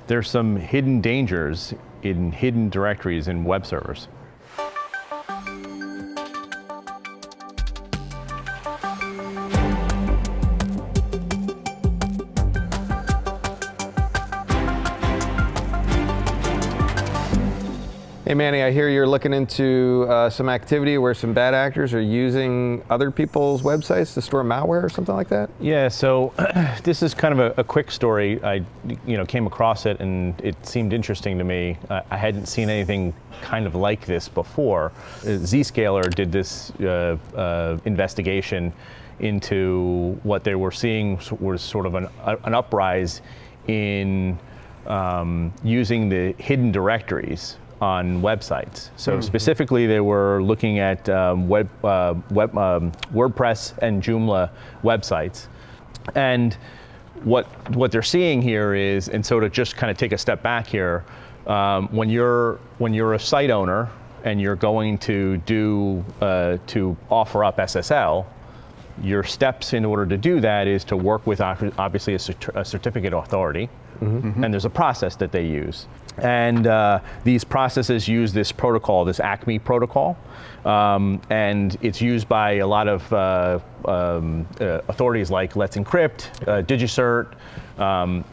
there's some hidden dangers in hidden directories in web servers. Hey Manny, I hear you're looking into some activity where some bad actors are using other people's websites to store malware or something like that? Yeah, so this is kind of a quick story. I came across it and it seemed interesting to me. I hadn't seen anything kind of like this before. Zscaler did this investigation into what they were seeing was sort of an uprise in using the hidden directories on websites. So specifically, they were looking at WordPress and Joomla websites, and what they're seeing here is, and so to just kind of take a step back here, when you're a site owner and you're going to to offer up SSL, your steps in order to do that is to work with obviously a certificate authority, and there's a process that they use. And these processes use this protocol, this ACME protocol, and it's used by a lot of authorities like Let's Encrypt, DigiCert,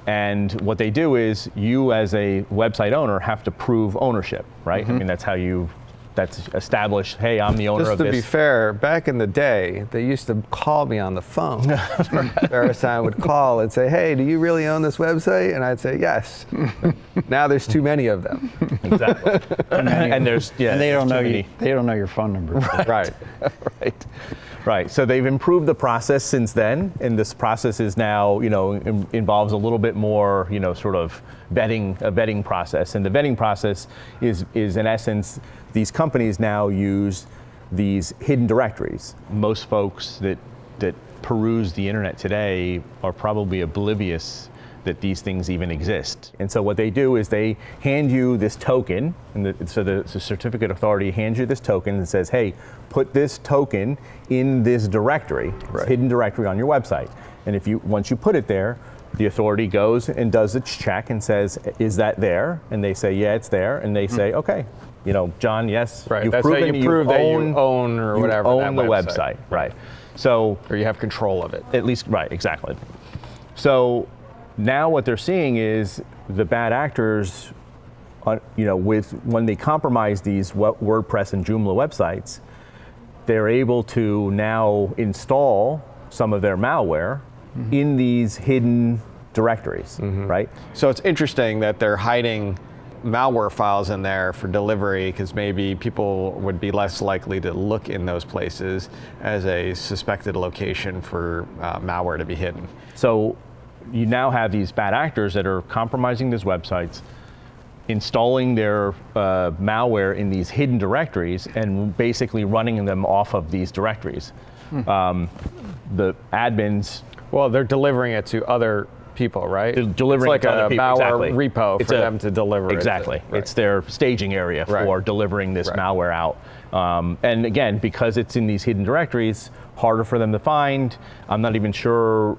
and what they do is you as a website owner have to prove ownership, right? I mean, that's established, hey, I'm the owner of this. Just to be fair, back in the day, they used to call me on the phone. VeriSign would call and say, hey, do you really own this website? And I'd say, yes. Now there's too many of them. Exactly. and there's, yeah, and they don't know you. They don't know your phone number. Right. Right. So they've improved the process since then, and this process is now, involves a little bit more, sort of a vetting process. And the vetting process is in essence, these companies now use these hidden directories. Most folks that peruse the internet today are probably oblivious that these things even exist. And so what they do is they hand you this token, and so the certificate authority hands you this token and says, hey, put this token in this directory, this hidden directory on your website. And once you put it there, the authority goes and does its check and says, is that there? And they say, yeah, it's there. And they say, okay, John, yes, right. you've That's proven how you prove that you own or whatever. You own the website, right? So, or you have control of it. At least, right, exactly. So now what they're seeing is the bad actors, when they compromise these WordPress and Joomla websites, they're able to now install some of their malware in these hidden directories, right? So it's interesting that they're hiding malware files in there for delivery, because maybe people would be less likely to look in those places as a suspected location for malware to be hidden. So you now have these bad actors that are compromising these websites, installing their malware in these hidden directories, and basically running them off of these directories. The admins... Well, they're delivering it to other people, right? They're delivering it's like it to other people. Malware repo for them to deliver exactly. it to. Right. It's their staging area for delivering this malware out. And again, because it's in these hidden directories, harder for them to find. I'm not even sure,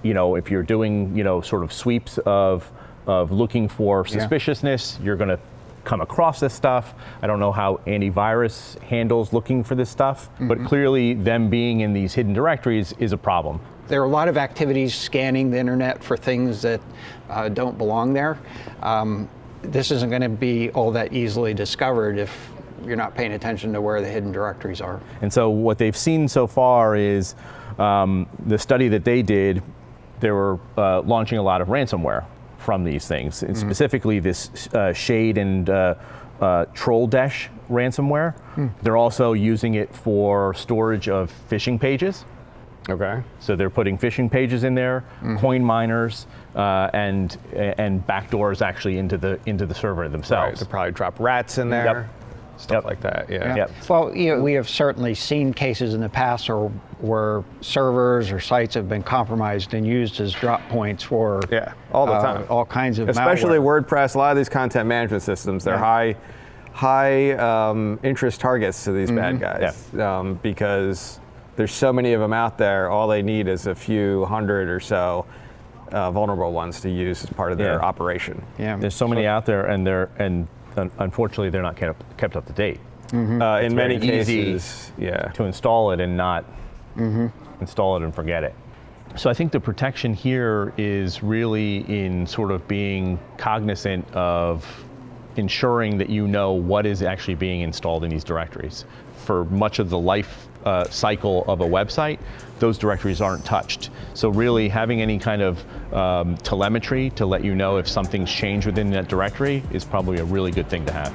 if you're doing, sort of sweeps of looking for suspiciousness, you're going to come across this stuff. I don't know how antivirus handles looking for this stuff, but clearly them being in these hidden directories is a problem. There are a lot of activities scanning the internet for things that don't belong there. This isn't going to be all that easily discovered if you're not paying attention to where the hidden directories are. And so what they've seen so far is the study that they did, they were launching a lot of ransomware from these things, and specifically this Shade and Trolldash ransomware. They're also using it for storage of phishing pages. Okay. So they're putting phishing pages in there, coin miners, and backdoors actually into the server themselves. Right. They probably drop rats in there, stuff like that. Yeah. Well, we have certainly seen cases in the past where servers or sites have been compromised and used as drop points for all the time, all kinds of especially malware. WordPress. A lot of these content management systems, they're high interest targets to these bad guys because there's so many of them out there. All they need is a few hundred or so vulnerable ones to use as part of their operation. Yeah. There's so many out there, and unfortunately they're not kept up to date. In many cases, to install it and not install it and forget it. So I think the protection here is really in sort of being cognizant of ensuring that you know what is actually being installed in these directories. For much of the life cycle of a website, those directories aren't touched. So really having any kind of telemetry to let you know if something's changed within that directory is probably a really good thing to have.